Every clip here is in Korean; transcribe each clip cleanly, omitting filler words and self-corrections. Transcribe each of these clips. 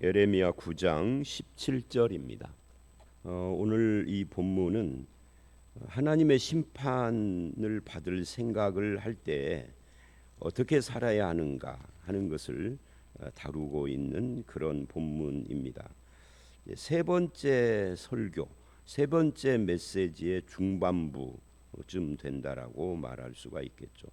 예레미야 9장 17절입니다. 오늘 이 본문은 하나님의 심판을 받을 생각을 할 때 어떻게 살아야 하는가 하는 것을 다루고 있는 그런 본문입니다. 세 번째 설교, 세 번째 메시지의 중반부쯤 된다라고 말할 수가 있겠죠.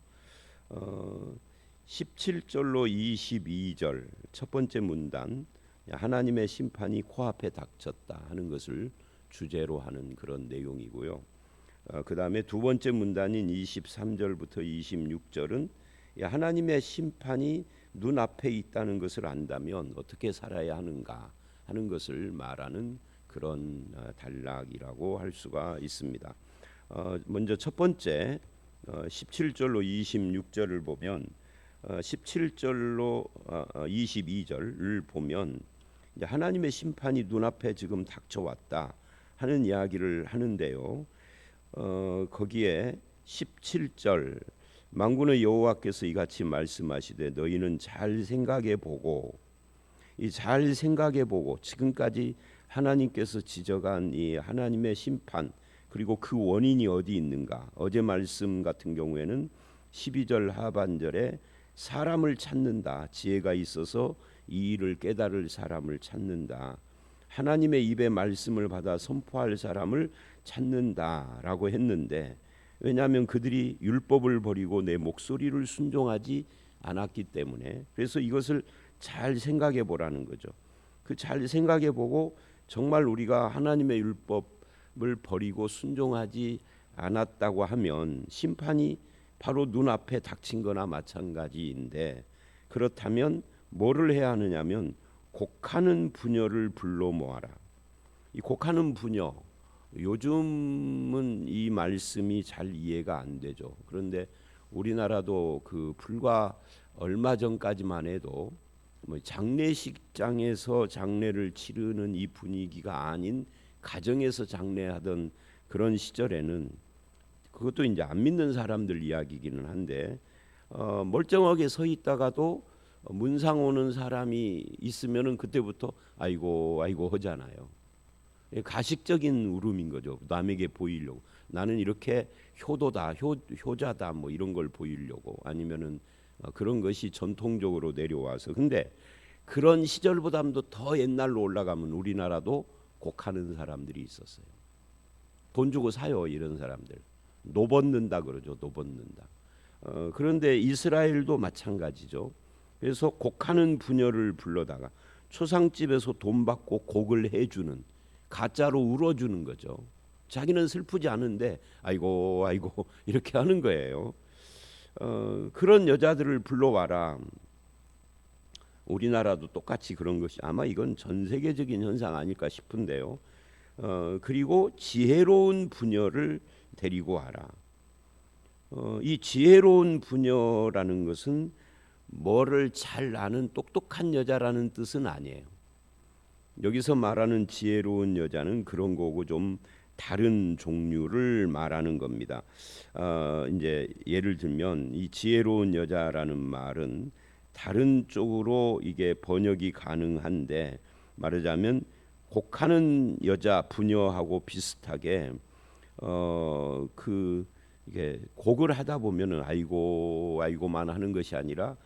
17절로 22절 첫 번째 문단, 하나님의 심판이 코앞에 닥쳤다 하는 것을 주제로 하는 그런 내용이고요. 그 다음에 두 번째 문단인 23절부터 26절은 하나님의 심판이 눈앞에 있다는 것을 안다면 어떻게 살아야 하는가 하는 것을 말하는 그런 단락이라고 할 수가 있습니다. 먼저 첫 번째 17절로 26절을 보면 17절로 22절을 보면 하나님의 심판이 눈앞에 지금 닥쳐왔다 하는 이야기를 하는데요. 거기에 17절 만군의 여호와께서 이같이 말씀하시되 너희는 잘 생각해 보고 잘 생각해 보고 지금까지 하나님께서 지적한 이 하나님의 심판 그리고 그 원인이 어디 있는가. 어제 말씀 같은 경우에는 12절 하반절에 사람을 찾는다. 지혜가 있어서 이 일을 깨달을 사람을 찾는다. 하나님의 입의 말씀을 받아 선포할 사람을 찾는다라고 했는데, 왜냐하면 그들이 율법을 버리고 내 목소리를 순종하지 않았기 때문에, 그래서 이것을 잘 생각해 보라는 거죠. 그 잘 생각해 보고 정말 우리가 하나님의 율법을 버리고 순종하지 않았다고 하면 심판이 바로 눈앞에 닥친 거나 마찬가지인데, 그렇다면 뭐를 해야 하느냐면 곡하는 부녀를 불러 모아라. 이 곡하는 부녀, 요즘은 이 말씀이 잘 이해가 안 되죠. 그런데 우리나라도 그 불과 얼마 전까지만 해도 장례식장에서 장례를 치르는 이 분위기가 아닌 가정에서 장례하던 그런 시절에는, 그것도 이제 안 믿는 사람들 이야기기는 한데, 멀쩡하게 서 있다가도 문상 오는 사람이 있으면은 그때부터 아이고 아이고 하잖아요. 가식적인 울음인 거죠. 남에게 보이려고. 나는 이렇게 효도다, 효자다, 뭐 이런 걸 보이려고. 아니면은 그런 것이 전통적으로 내려와서. 근데 그런 시절보다도 더 옛날로 올라가면 우리나라도 곡하는 사람들이 있었어요. 돈 주고 사요, 이런 사람들. 노벗는다 그러죠. 노벗는다. 그런데 이스라엘도 마찬가지죠. 그래서 곡하는 부녀를 불러다가 초상집에서 돈 받고 곡을 해주는, 가짜로 울어주는 거죠. 자기는 슬프지 않은데 아이고 아이고 이렇게 하는 거예요. 그런 여자들을 불러와라. 우리나라도 똑같이 그런 것이, 아마 이건 전 세계적인 현상 아닐까 싶은데요. 그리고 지혜로운 부녀를 데리고 와라. 이 지혜로운 부녀라는 것은 뭐를 잘 아는 똑똑한 여자라는 뜻은 아니에요. 여기서 말하는 지혜로운 여자는 그런 거고 좀 다른 종류를 말하는 겁니다. 이제 예를 들면 이 지혜로운 여자라는 말은 다른 쪽으로 이게 번역이 가능한데, 말하자면 곡하는 여자 부녀하고 비슷하게 이게 곡을 하다 보면은 아이고 아이고만 하는 것이 아니라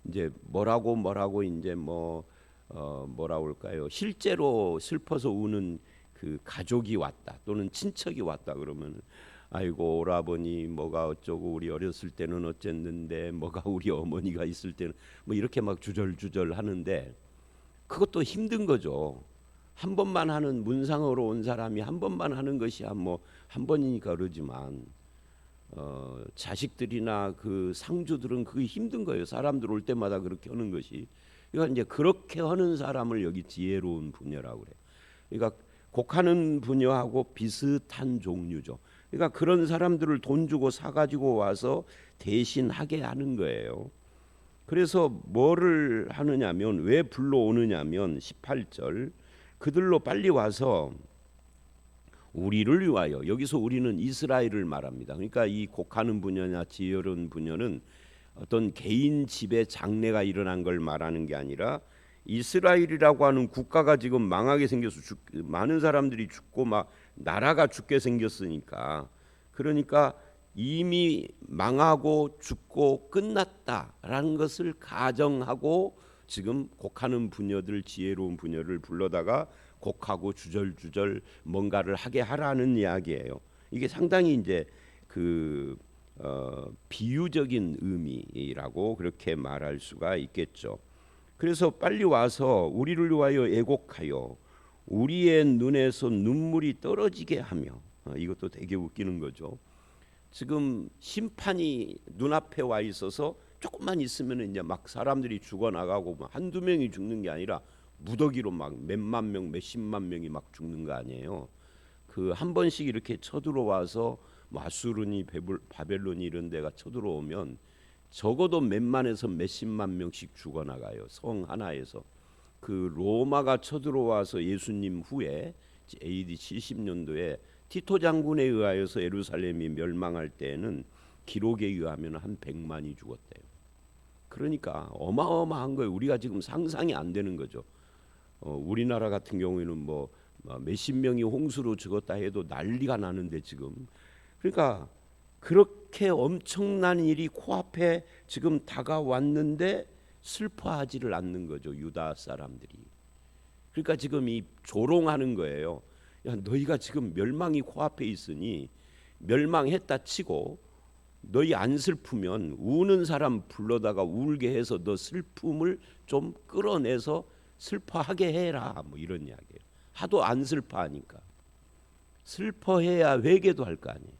이제 뭐라고 이제 뭐라 할까요? 실제로 슬퍼서 우는 그 가족이 왔다 또는 친척이 왔다 그러면 아이고 오라버니 뭐가 어쩌고 우리 어렸을 때는 어쨌는데 뭐가 우리 어머니가 있을 때는 뭐 이렇게 막 주절주절 하는데, 그것도 힘든 거죠. 한 번만 하는, 문상으로 온 사람이 한 번만 하는 것이야 뭐 한 번이니까 그러지만 자식들이나 그 상주들은 그게 힘든 거예요. 사람들 올 때마다 그렇게 하는 것이. 그러니까 이제 그렇게 하는 사람을 여기 지혜로운 부녀라고 그래요. 그러니까 곡하는 부녀하고 비슷한 종류죠. 그러니까 그런 사람들을 돈 주고 사 가지고 와서 대신 하게 하는 거예요. 그래서 뭐를 하느냐면, 왜 불러오느냐면 18절 그들로 빨리 와서 우리를 위하여, 여기서 우리는 이스라엘을 말합니다. 그러니까 이 곡하는 부녀냐 지혜로운 부녀는 어떤 개인 집에 장례가 일어난 걸 말하는 게 아니라 이스라엘이라고 하는 국가가 지금 망하게 생겨서 많은 사람들이 죽고 막 나라가 죽게 생겼으니까, 그러니까 이미 망하고 죽고 끝났다라는 것을 가정하고 지금 곡하는 부녀들, 지혜로운 부녀를 불러다가 곡하고 주절주절 뭔가를 하게 하라는 이야기예요. 이게 상당히 이제 그 비유적인 의미라고 그렇게 말할 수가 있겠죠. 그래서 빨리 와서 우리를 위하여 애곡하여 우리의 눈에서 눈물이 떨어지게 하며, 이것도 되게 웃기는 거죠. 지금 심판이 눈앞에 와 있어서 조금만 있으면 이제 막 사람들이 죽어나가고 막 한두 명이 죽는 게 아니라 무더기로 막 몇만 명, 몇십만 명이 막 죽는 거 아니에요. 그 한 번씩 이렇게 쳐들어와서 아수르니 바벨론이 이런 데가 쳐들어오면 적어도 몇만에서 몇십만 명씩 죽어나가요. 성 하나에서. 그 로마가 쳐들어와서 예수님 후에 AD 70년도에 티토 장군에 의하여서 예루살렘이 멸망할 때에는 기록에 의하면 한 100만이 죽었대요. 그러니까 어마어마한 거예요. 우리가 지금 상상이 안 되는 거죠. 우리나라 같은 경우에는 뭐 몇십 명이 홍수로 죽었다 해도 난리가 나는데 지금, 그러니까 그렇게 엄청난 일이 코앞에 지금 다가왔는데 슬퍼하지를 않는 거죠, 유다 사람들이. 그러니까 지금 이 조롱하는 거예요. 야, 너희가 지금 멸망이 코앞에 있으니 멸망했다 치고 너희 안 슬프면 우는 사람 불러다가 울게 해서 너 슬픔을 좀 끌어내서 슬퍼하게 해라, 뭐 이런 이야기예요. 하도 안 슬퍼하니까 슬퍼해야 회개도 할 거 아니에요.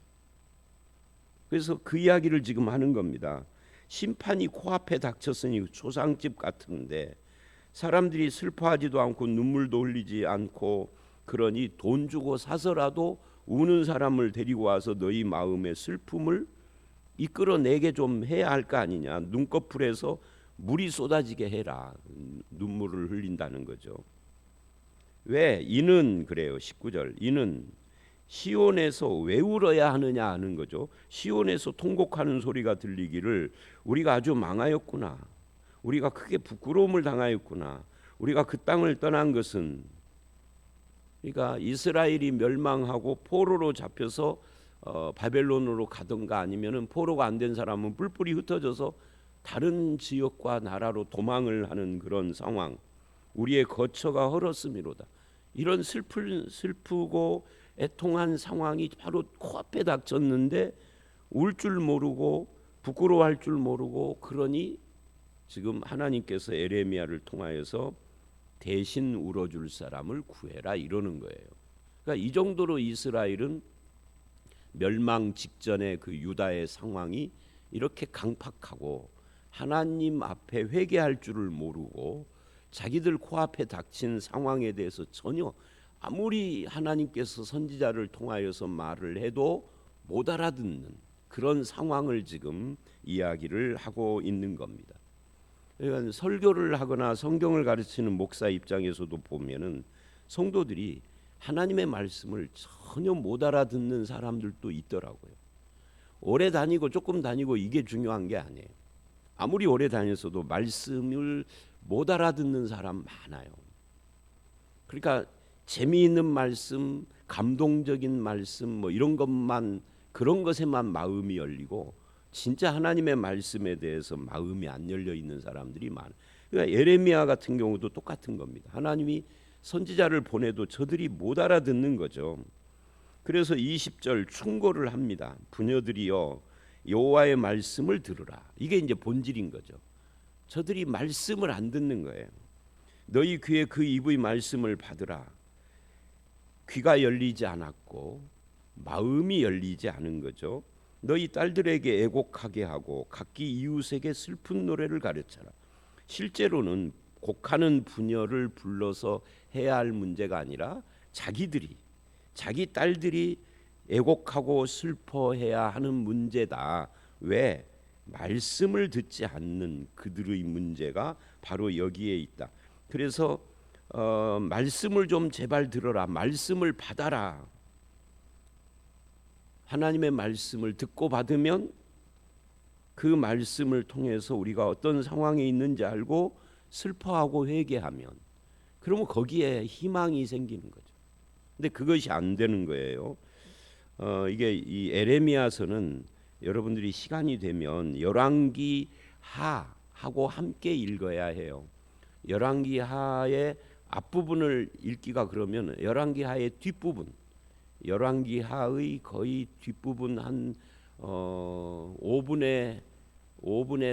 그래서 그 이야기를 지금 하는 겁니다. 심판이 코앞에 닥쳤으니 초상집 같은데 사람들이 슬퍼하지도 않고 눈물도 흘리지 않고, 그러니 돈 주고 사서라도 우는 사람을 데리고 와서 너희 마음의 슬픔을 이끌어내게 좀 해야 할 거 아니냐. 눈꺼풀에서 물이 쏟아지게 해라. 눈물을 흘린다는 거죠. 왜? 이는 그래요. 19절. 이는 시온에서 왜 울어야 하느냐 하는 거죠. 시온에서 통곡하는 소리가 들리기를 우리가 아주 망하였구나. 우리가 크게 부끄러움을 당하였구나. 우리가 그 땅을 떠난 것은, 그러니까 이스라엘이 멸망하고 포로로 잡혀서 바벨론으로 가든가 아니면은 포로가 안 된 사람은 뿔뿔이 흩어져서 다른 지역과 나라로 도망을 하는 그런 상황. 우리의 거처가 헐었음이로다. 이런 슬프고 애통한 상황이 바로 코앞에 닥쳤는데 울 줄 모르고 부끄러워할 줄 모르고, 그러니 지금 하나님께서 에레미야를 통하여서 대신 울어줄 사람을 구해라 이러는 거예요. 그러니까 이 정도로 이스라엘은 멸망 직전의 그 유다의 상황이 이렇게 강팍하고 하나님 앞에 회개할 줄을 모르고 자기들 코앞에 닥친 상황에 대해서 전혀, 아무리 하나님께서 선지자를 통하여서 말을 해도 못 알아듣는 그런 상황을 지금 이야기를 하고 있는 겁니다. 그러니까 설교를 하거나 성경을 가르치는 목사 입장에서도 보면은 성도들이 하나님의 말씀을 전혀 못 알아듣는 사람들도 있더라고요. 오래 다니고 조금 다니고 이게 중요한 게 아니에요. 아무리 오래 다녔어도 말씀을 못 알아듣는 사람 많아요. 그러니까 재미있는 말씀, 감동적인 말씀 뭐 이런 것만, 그런 것에만 마음이 열리고 진짜 하나님의 말씀에 대해서 마음이 안 열려 있는 사람들이 많아요. 그러니까 예레미야 같은 경우도 똑같은 겁니다. 하나님이 선지자를 보내도 저들이 못 알아듣는 거죠. 그래서 20절 충고를 합니다. 부녀들이여 여호와의 말씀을 들으라. 이게 이제 본질인 거죠. 저들이 말씀을 안 듣는 거예요. 너희 귀에 그 이브의 말씀을 받으라. 귀가 열리지 않았고 마음이 열리지 않은 거죠. 너희 딸들에게 애곡하게 하고 각기 이웃에게 슬픈 노래를 가르쳐라. 실제로는 곡하는 부녀를 불러서 해야 할 문제가 아니라 자기 딸들이 애곡하고 슬퍼해야 하는 문제다. 왜? 말씀을 듣지 않는 그들의 문제가 바로 여기에 있다. 그래서 말씀을 좀 제발 들어라. 말씀을 받아라. 하나님의 말씀을 듣고 받으면 그 말씀을 통해서 우리가 어떤 상황에 있는지 알고 슬퍼하고 회개하면 그러면 거기에 희망이 생기는 거죠. 근데 그것이 안 되는 거예요. 이게 이 에레미야서는 여러분들이 시간이 되면 열왕기 하하고 함께 읽어야 해요. 열왕기 하의 앞부분을 읽기가 그러면 열왕기 하의 뒷부분, 열왕기 하의 거의 뒷부분 한 5분의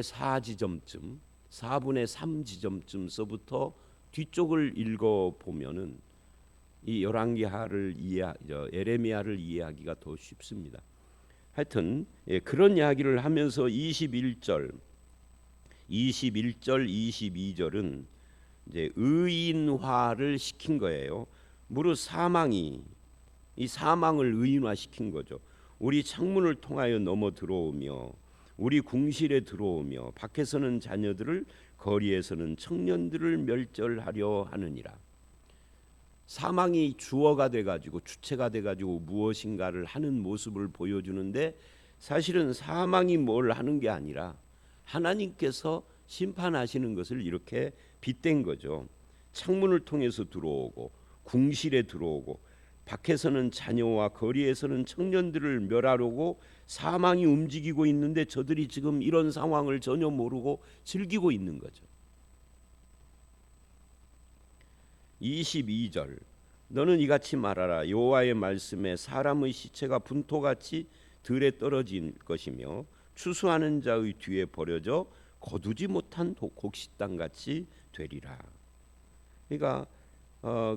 4 지점쯤, 4분의 3 지점쯤서부터 뒤쪽을 읽어 보면은 이 열왕기하를 에레미야를 이해하기가 더 쉽습니다. 하여튼 그런 이야기를 하면서 21절, 22절은 이제 의인화를 시킨 거예요. 무릇 사망이 이 사망을 의인화시킨 거죠. 우리 창문을 통하여 넘어 들어오며 우리 궁실에 들어오며 밖에서는 자녀들을 거리에서는 청년들을 멸절하려 하느니라. 사망이 주어가 돼가지고 주체가 돼가지고 무엇인가를 하는 모습을 보여주는데 사실은 사망이 뭘 하는 게 아니라 하나님께서 심판하시는 것을 이렇게 빗댄 거죠. 창문을 통해서 들어오고 궁실에 들어오고 밖에서는 자녀와 거리에서는 청년들을 멸하려고 사망이 움직이고 있는데 저들이 지금 이런 상황을 전혀 모르고 즐기고 있는 거죠. 22절 너는 이같이 말하라. 여호와의 말씀에 사람의 시체가 분토같이 들에 떨어질 것이며 추수하는 자의 뒤에 버려져 거두지 못한 곡식당같이 되리라. 그러니까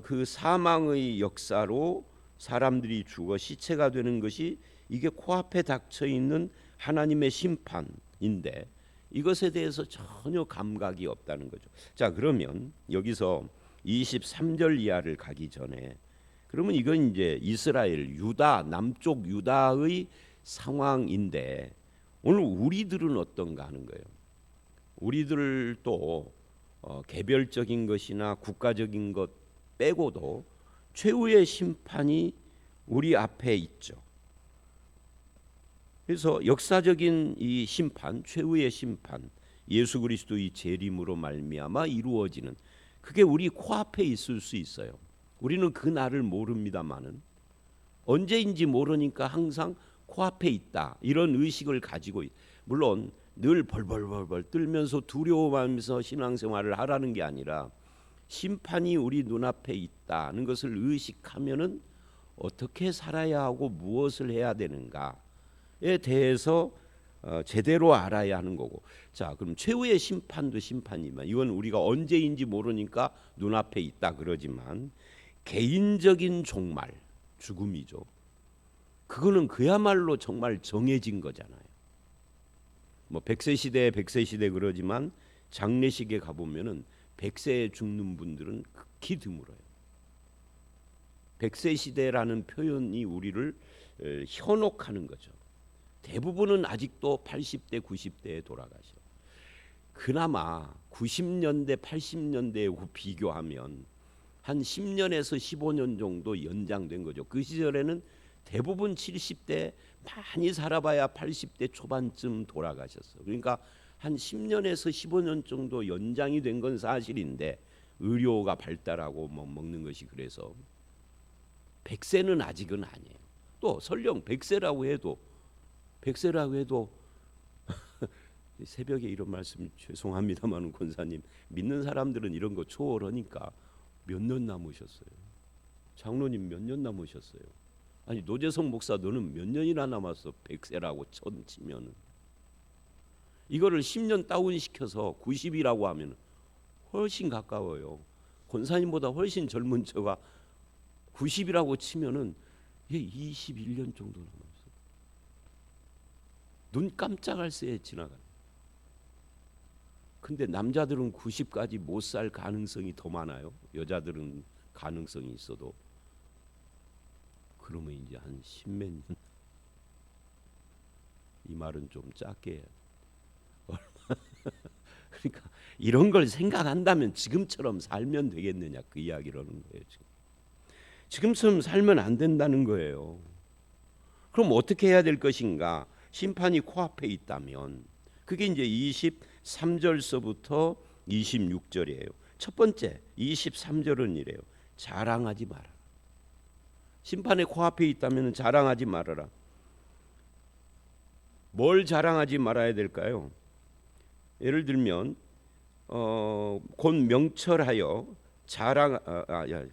그 사망의 역사로 사람들이 죽어 시체가 되는 것이 이게 코앞에 닥쳐 있는 하나님의 심판인데 이것에 대해서 전혀 감각이 없다는 거죠. 자, 그러면 여기서 23절 이하를 가기 전에 그러면 이건 이제 이스라엘 유다 남쪽 유다의 상황인데 오늘 우리들은 어떤가 하는 거예요. 우리들도 개별적인 것이나 국가적인 것 빼고도 최후의 심판이 우리 앞에 있죠. 그래서 역사적인 이 심판, 최후의 심판, 예수 그리스도의 재림으로 말미암아 이루어지는 그게 우리 코앞에 있을 수 있어요. 우리는 그 날을 모릅니다마는 언제인지 모르니까 항상 코앞에 있다 이런 의식을 가지고 물론 늘 벌벌벌 떨면서 두려워하면서 신앙생활을 하라는 게 아니라 심판이 우리 눈앞에 있다는 것을 의식하면은 어떻게 살아야 하고 무엇을 해야 되는가에 대해서 제대로 알아야 하는 거고. 자, 그럼 최후의 심판도 심판이지만 이건 우리가 언제인지 모르니까 눈앞에 있다 그러지만 개인적인 종말, 죽음이죠. 그거는 그야말로 정말 정해진 거잖아요. 뭐 100세 시대 그러지만 장례식에 가보면은 100세에 죽는 분들은 극히 드물어요. 100세 시대라는 표현이 우리를 현혹하는 거죠. 대부분은 아직도 80대, 90대에 돌아가셔. 그나마 90년대, 80년대하고 비교하면 한 10년에서 15년 정도 연장된 거죠. 그 시절에는 대부분 70대 많이 살아봐야 80대 초반쯤 돌아가셨어. 그러니까 한 10년에서 15년 정도 연장이 된 건 사실인데 의료가 발달하고 뭐 먹는 것이 그래서 100세는 아직은 아니에요. 또 설령 100세라고 해도 새벽에 이런 말씀 죄송합니다만 권사님 믿는 사람들은 이런 거 초월하니까 몇 년 남으셨어요? 장로님 몇 년 남으셨어요? 아니 노재성 목사 너는 몇 년이나 남았어? 100세라고 치면은 이거를 10년 다운시켜서 90이라고 하면 훨씬 가까워요. 권사님보다 훨씬 젊은 저가 90이라고 치면은 얘 21년 정도 남았어. 눈 깜짝할 새에 지나가요. 근데 남자들은 90까지 못 살 가능성이 더 많아요. 여자들은 가능성이 있어도 그러면 이제 한 10몇 년. 이 말은 좀 작게 해야 돼. 그러니까 이런 걸 생각한다면 지금처럼 살면 되겠느냐 그 이야기를 하는 거예요. 지금처럼 살면 안 된다는 거예요. 그럼 어떻게 해야 될 것인가? 심판이 코앞에 있다면 그게 이제 23절서부터 26절이에요. 첫 번째 23절은 이래요. 자랑하지 마라. 심판의 코앞에 있다면 자랑하지 말아라. 뭘 자랑하지 말아야 될까요? 예를 들면 곧 명철하여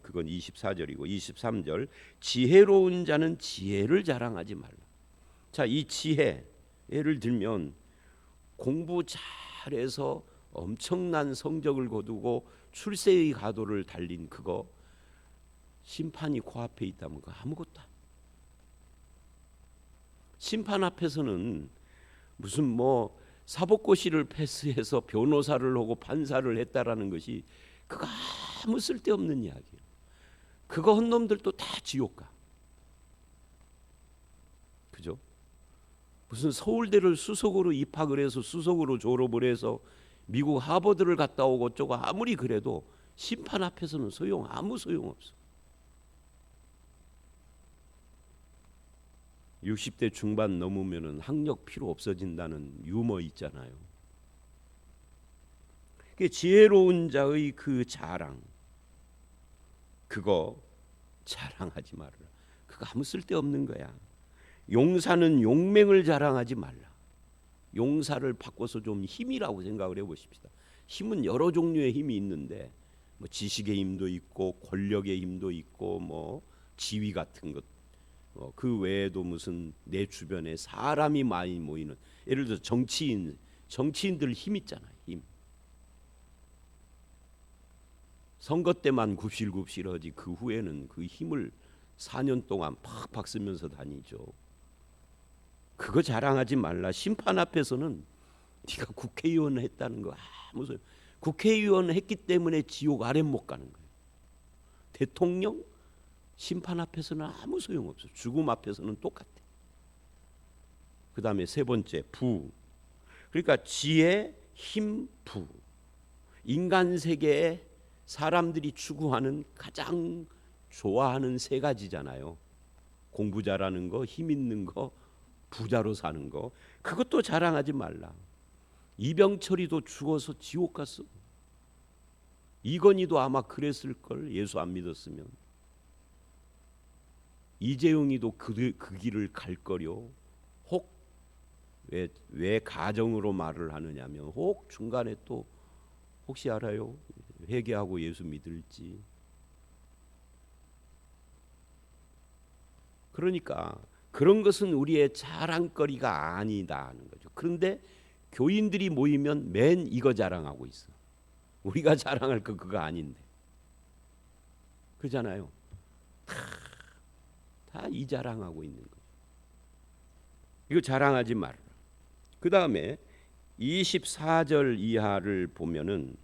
그건 24절이고 23절 지혜로운 자는 지혜를 자랑하지 말라. 자, 이 지혜 예를 들면 공부 잘해서 엄청난 성적을 거두고 출세의 가도를 달린 그거 심판이 코앞에 있다면 그거 아무것도 아니에요. 심판 앞에서는 무슨 뭐 사법고시를 패스해서 변호사를 하고 판사를 했다라는 것이 그거 아무 쓸데없는 이야기예요. 그거 한 놈들도 다 지옥 가. 그죠? 무슨 서울대를 수석으로 입학을 해서 수석으로 졸업을 해서 미국 하버드를 갔다 오고 어쩌고 아무리 그래도 심판 앞에서는 아무 소용없어. 60대 중반 넘으면은 학력 필요 없어진다는 유머 있잖아요. 그 지혜로운 자의 그 자랑, 그거 자랑하지 말아라. 그거 아무 쓸데없는 거야. 용사는 용맹을 자랑하지 말라. 용사를 바꿔서 좀 힘이라고 생각을 해보십시다. 힘은 여러 종류의 힘이 있는데 뭐 지식의 힘도 있고 권력의 힘도 있고 뭐 지위 같은 것, 그 외에도 무슨 내 주변에 사람이 많이 모이는, 예를 들어 정치인들 힘 있잖아요. 힘. 선거 때만 굽실굽실하지 그 후에는 그 힘을 4년 동안 팍팍 쓰면서 다니죠. 그거 자랑하지 말라. 심판 앞에서는 네가 국회의원 했다는 거 아무 소용. 국회의원 했기 때문에 지옥 아래 못 가는 거예요. 대통령 심판 앞에서는 아무 소용없어. 죽음 앞에서는 똑같아. 그 다음에 세 번째 부. 그러니까 지혜, 힘, 부. 인간 세계에 사람들이 추구하는 가장 좋아하는 세 가지잖아요. 공부 잘하는 거, 힘 있는 거, 부자로 사는 거. 그것도 자랑하지 말라. 이병철이도 죽어서 지옥 갔어. 이건희도 아마 그랬을 걸, 예수 안 믿었으면. 이재용이도 그 길을 갈 거려. 혹 왜 가정으로 말을 하느냐면 혹 중간에 또 혹시 알아요? 회개하고 예수 믿을지. 그러니까 그런 것은 우리의 자랑거리가 아니다는 거죠. 그런데 교인들이 모이면 맨 이거 자랑하고 있어. 우리가 자랑할 거 그거 아닌데. 그잖아요. 다 이 자랑하고 있는 거죠. 이거 자랑하지 말라. 그 다음에 24절 이하를 보면은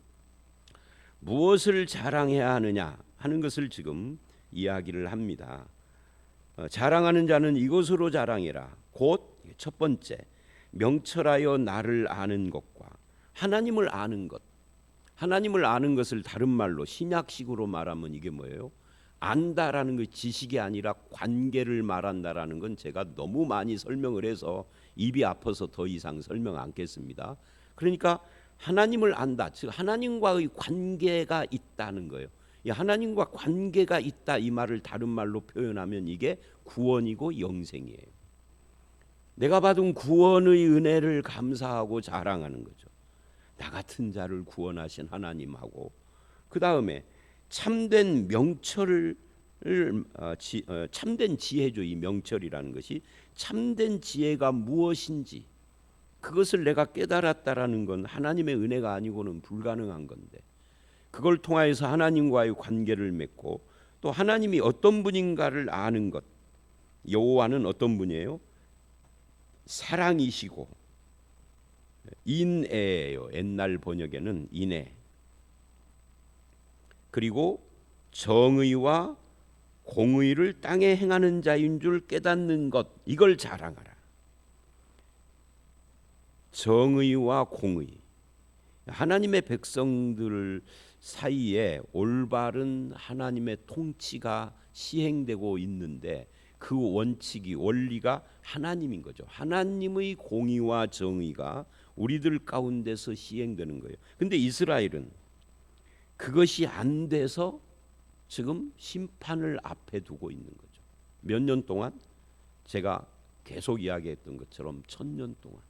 무엇을 자랑해야 하느냐 하는 것을 지금 이야기를 합니다. 자랑하는 자는 이것으로 자랑해라. 곧 첫 번째 명철하여 나를 아는 것과 하나님을 아는 것. 하나님을 아는 것을 다른 말로 신약식으로 말하면 이게 뭐예요? 안다라는 그 지식이 아니라 관계를 말한다라는 건 제가 너무 많이 설명을 해서 입이 아파서 더 이상 설명 않겠습니다. 그러니까 하나님을 안다, 즉 하나님과의 관계가 있다는 거예요. 이 하나님과 관계가 있다 이 말을 다른 말로 표현하면 이게 구원이고 영생이에요. 내가 받은 구원의 은혜를 감사하고 자랑하는 거죠. 나 같은 자를 구원하신 하나님하고, 그 다음에 참된 명철을 참된 지혜죠. 이 명철이라는 것이 참된 지혜가 무엇인지 그것을 내가 깨달았다라는 건 하나님의 은혜가 아니고는 불가능한 건데, 그걸 통하여서 하나님과의 관계를 맺고 또 하나님이 어떤 분인가를 아는 것. 여호와는 어떤 분이에요? 사랑이시고 인애예요. 옛날 번역에는 인애. 그리고 정의와 공의를 땅에 행하는 자인 줄 깨닫는 것, 이걸 자랑하라. 정의와 공의. 하나님의 백성들 사이에 올바른 하나님의 통치가 시행되고 있는데 그 원칙이 원리가 하나님인 거죠. 하나님의 공의와 정의가 우리들 가운데서 시행되는 거예요. 근데 이스라엘은 그것이 안 돼서 지금 심판을 앞에 두고 있는 거죠. 몇 년 동안 제가 계속 이야기했던 것처럼 1000년 동안,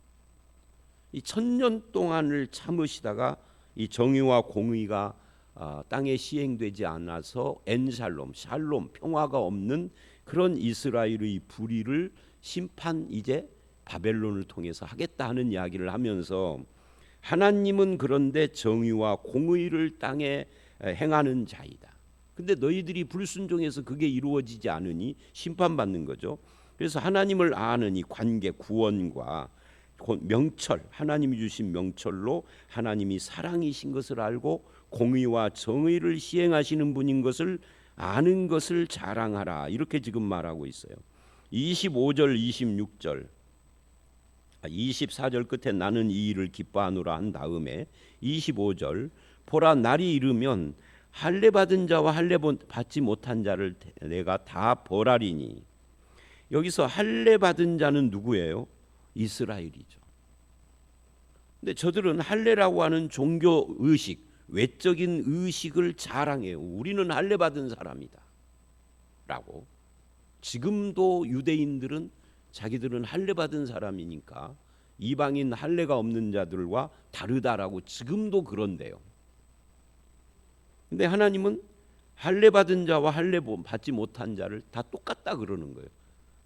이 1000년 동안을 참으시다가 이 정의와 공의가 땅에 시행되지 않아서 엔샬롬, 샬롬, 평화가 없는 그런 이스라엘의 불의를 심판 이제 바벨론을 통해서 하겠다 하는 이야기를 하면서 하나님은 그런데 정의와 공의를 땅에 행하는 자이다. 근데 너희들이 불순종해서 그게 이루어지지 않으니 심판받는 거죠. 그래서 하나님을 아는 이 관계, 구원과 명철, 하나님이 주신 명철로 하나님이 사랑이신 것을 알고 공의와 정의를 시행하시는 분인 것을 아는 것을 자랑하라. 이렇게 지금 말하고 있어요. 25절, 26절, 24절 끝에 나는 이 일을 기뻐하노라 한 다음에 25절, 보라 날이 이르면 할례 받은 자와 할례 받지 못한 자를 내가 다 벌하리니. 여기서 할례 받은 자는 누구예요? 이스라엘이죠. 근데 저들은 할례라고 하는 종교 의식, 외적인 의식을 자랑해요. 우리는 할례 받은 사람이다 라고. 지금도 유대인들은 자기들은 할례 받은 사람이니까 이방인 할례가 없는 자들과 다르다라고 지금도 그런데요. 근데 하나님은 할례 받은 자와 할례 받지 못한 자를 다 똑같다 그러는 거예요.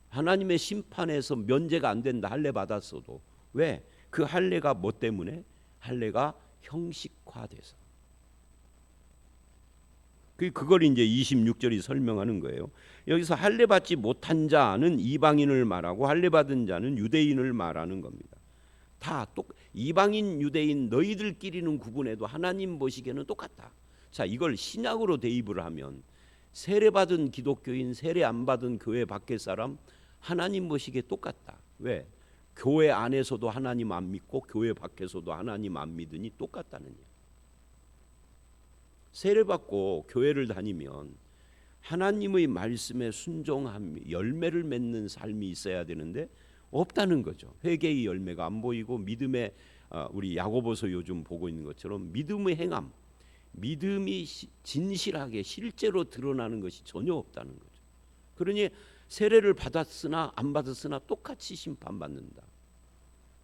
하나님의 심판에서 면제가 안 된다. 할례 받았어도. 왜? 그 할례가 뭐 때문에? 할례가 형식화돼서. 그걸 이제 26절이 설명하는 거예요. 여기서 할례 받지 못한 자는 이방인을 말하고 할례 받은 자는 유대인을 말하는 겁니다. 다 이방인 유대인 너희들끼리는 구분해도 하나님 보시기에는 똑같다. 자, 이걸 신약으로 대입을 하면 세례 받은 기독교인, 세례 안 받은 교회 밖의 사람 하나님 보시기에 똑같다. 왜? 교회 안에서도 하나님 안 믿고 교회 밖에서도 하나님 안 믿으니 똑같다는 얘기예요. 세례 받고 교회를 다니면 하나님의 말씀에 순종함, 열매를 맺는 삶이 있어야 되는데 없다는 거죠. 회개의 열매가 안 보이고 믿음의 우리 야고보서 요즘 보고 있는 것처럼 믿음의 행함, 믿음이 진실하게 실제로 드러나는 것이 전혀 없다는 거죠. 그러니 세례를 받았으나 안 받았으나 똑같이 심판받는다.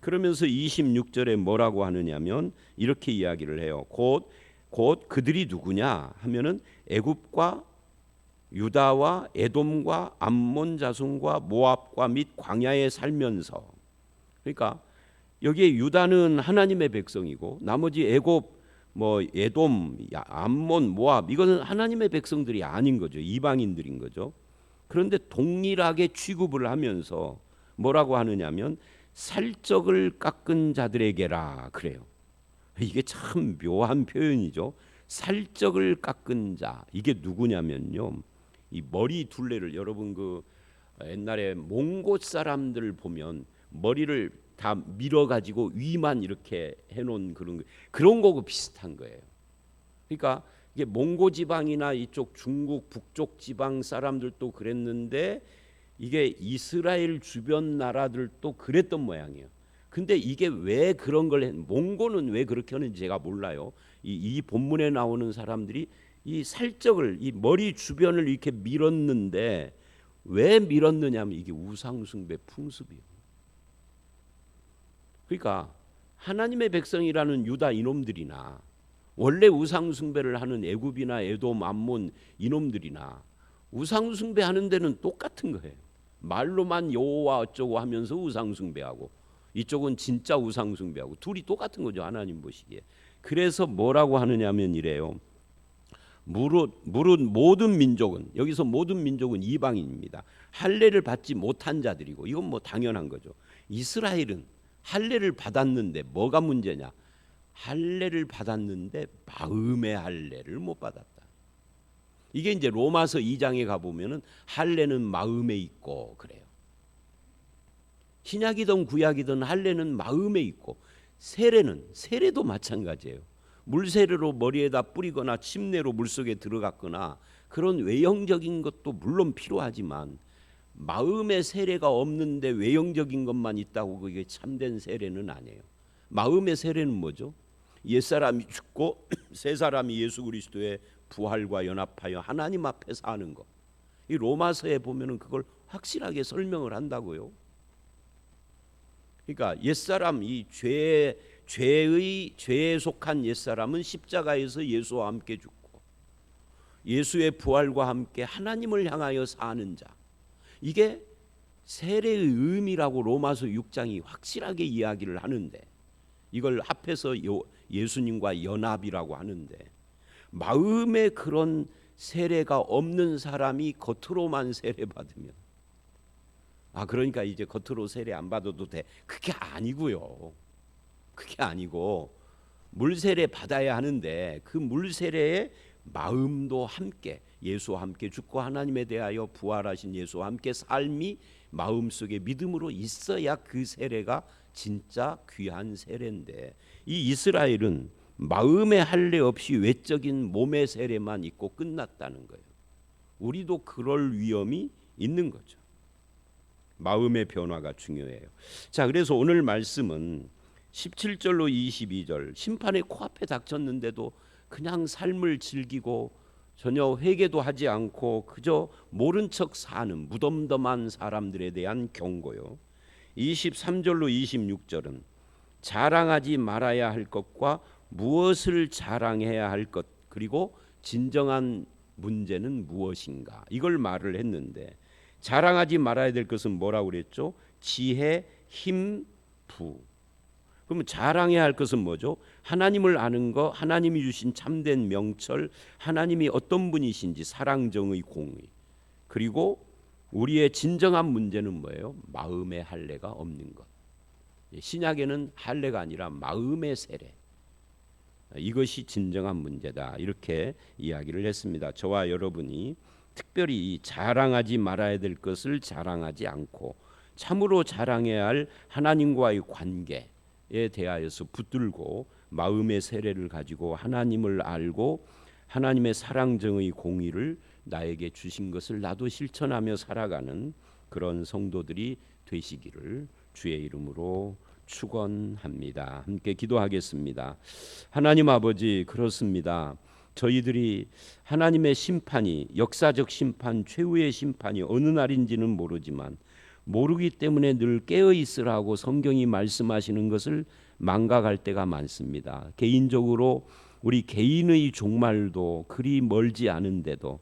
그러면서 26절에 뭐라고 하느냐면 이렇게 이야기를 해요. 곧 그들이 누구냐 하면은 애굽과 유다와 에돔과 암몬 자손과 모압과 및 광야에 살면서, 그러니까 여기에 유다는 하나님의 백성이고 나머지 애굽, 에돔, 암몬, 모압 이거는 하나님의 백성들이 아닌 거죠. 이방인들인 거죠. 그런데 동일하게 취급을 하면서 뭐라고 하느냐면 살적을 깎은 자들에게라 그래요. 이게 참 묘한 표현이죠. 살적을 깎은 자, 이게 누구냐면요, 이 머리 둘레를, 여러분 그 옛날에 몽고 사람들 보면 머리를 다 밀어가지고 위만 이렇게 해놓은 그런 거고 비슷한 거예요. 그러니까 이게 몽고 지방이나 이쪽 중국 북쪽 지방 사람들도 그랬는데 이게 이스라엘 주변 나라들도 그랬던 모양이에요. 근데 이게 왜 그런 걸 몽고는 왜 그렇게 하는지 제가 몰라요. 이 본문에 나오는 사람들이 이 살적을, 이 머리 주변을 이렇게 밀었는데 왜 밀었느냐면 이게 우상숭배 풍습이에요. 그러니까 하나님의 백성이라는 유다 이놈들이나 원래 우상숭배를 하는 애굽이나 에돔, 암몬 이놈들이나 우상숭배하는 데는 똑같은 거예요. 말로만 여호와 어쩌고 하면서 우상숭배하고 이쪽은 진짜 우상숭배하고 둘이 똑같은 거죠. 하나님 보시기에. 그래서 뭐라고 하느냐면 이래요. 무릇 모든 민족은, 여기서 모든 민족은 이방인입니다. 할례를 받지 못한 자들이고, 이건 뭐 당연한 거죠. 이스라엘은 할례를 받았는데 뭐가 문제냐? 할례를 받았는데 마음의 할례를 못 받았다. 이게 이제 로마서 2장에 가 보면은 할례는 마음에 있고 그래요. 신약이든 구약이든 할례는 마음에 있고, 세례도 마찬가지예요. 물세례로 머리에다 뿌리거나 침례로 물속에 들어갔거나 그런 외형적인 것도 물론 필요하지만 마음의 세례가 없는데 외형적인 것만 있다고 그게 참된 세례는 아니에요. 마음의 세례는 뭐죠? 옛사람이 죽고 새 사람이 예수 그리스도의 부활과 연합하여 하나님 앞에 사는 것. 이 로마서에 보면은 그걸 확실하게 설명을 한다고요. 그러니까 옛사람, 이 죄에 속한 옛사람은 십자가에서 예수와 함께 죽고 예수의 부활과 함께 하나님을 향하여 사는 자. 이게 세례의 의미라고 로마서 6장이 확실하게 이야기를 하는데, 이걸 합해서 예수님과 연합이라고 하는데, 마음에 그런 세례가 없는 사람이 겉으로만 세례 받으면, 그러니까 이제 겉으로 세례 안 받아도 돼, 그게 아니고요. 그게 아니고 물 세례 받아야 하는데 그 물 세례에 마음도 함께 예수와 함께 죽고 하나님에 대하여 부활하신 예수와 함께 삶이 마음속에 믿음으로 있어야 그 세례가 진짜 귀한 세례인데, 이 이스라엘은 마음의 할례 없이 외적인 몸의 세례만 있고 끝났다는 거예요. 우리도 그럴 위험이 있는 거죠. 마음의 변화가 중요해요. 자, 그래서 오늘 말씀은 17절로 22절, 심판의 코앞에 닥쳤는데도 그냥 삶을 즐기고 전혀 회개도 하지 않고 그저 모른 척 사는 무덤덤한 사람들에 대한 경고요. 23절로 26절은 자랑하지 말아야 할 것과 무엇을 자랑해야 할 것, 그리고 진정한 문제는 무엇인가, 이걸 말을 했는데, 자랑하지 말아야 될 것은 뭐라고 그랬죠? 지혜, 힘, 부. 그러면 자랑해야 할 것은 뭐죠? 하나님을 아는 것, 하나님이 주신 참된 명철, 하나님이 어떤 분이신지, 사랑, 정의, 공의. 그리고 우리의 진정한 문제는 뭐예요? 마음의 할례가 없는 것. 신약에는 할례가 아니라 마음의 세례, 이것이 진정한 문제다, 이렇게 이야기를 했습니다. 저와 여러분이 특별히 자랑하지 말아야 될 것을 자랑하지 않고 참으로 자랑해야 할 하나님과의 관계에 대하여서 붙들고 마음의 세례를 가지고 하나님을 알고 하나님의 사랑, 정의, 공의를 나에게 주신 것을 나도 실천하며 살아가는 그런 성도들이 되시기를 주의 이름으로 축원합니다. 함께 기도하겠습니다. 하나님 아버지, 그렇습니다. 저희들이 하나님의 심판이, 역사적 심판, 최후의 심판이 어느 날인지는 모르지만 모르기 때문에 늘 깨어 있으라고 성경이 말씀하시는 것을 망각할 때가 많습니다. 개인적으로 우리 개인의 종말도 그리 멀지 않은데도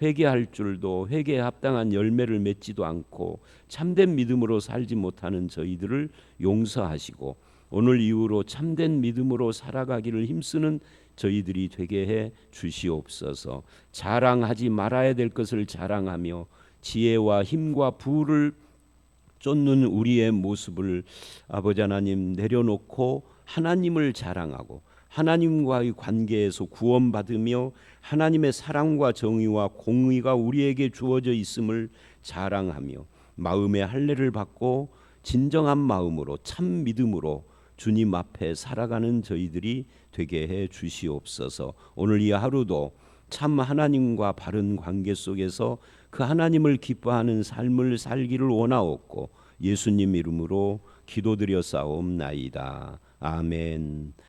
회개할 줄도, 회개에 합당한 열매를 맺지도 않고 참된 믿음으로 살지 못하는 저희들을 용서하시고 오늘 이후로 참된 믿음으로 살아가기를 힘쓰는 저희들이 되게 해 주시옵소서. 자랑하지 말아야 될 것을 자랑하며 지혜와 힘과 부를 쫓는 우리의 모습을 아버지 하나님 내려놓고 하나님을 자랑하고 하나님과의 관계에서 구원받으며 하나님의 사랑과 정의와 공의가 우리에게 주어져 있음을 자랑하며 마음의 할례를 받고 진정한 마음으로 참 믿음으로 주님 앞에 살아가는 저희들이 되게 해 주시옵소서. 오늘 이 하루도 참 하나님과 바른 관계 속에서 그 하나님을 기뻐하는 삶을 살기를 원하옵고 예수님 이름으로 기도드려 싸움나이다. 아멘.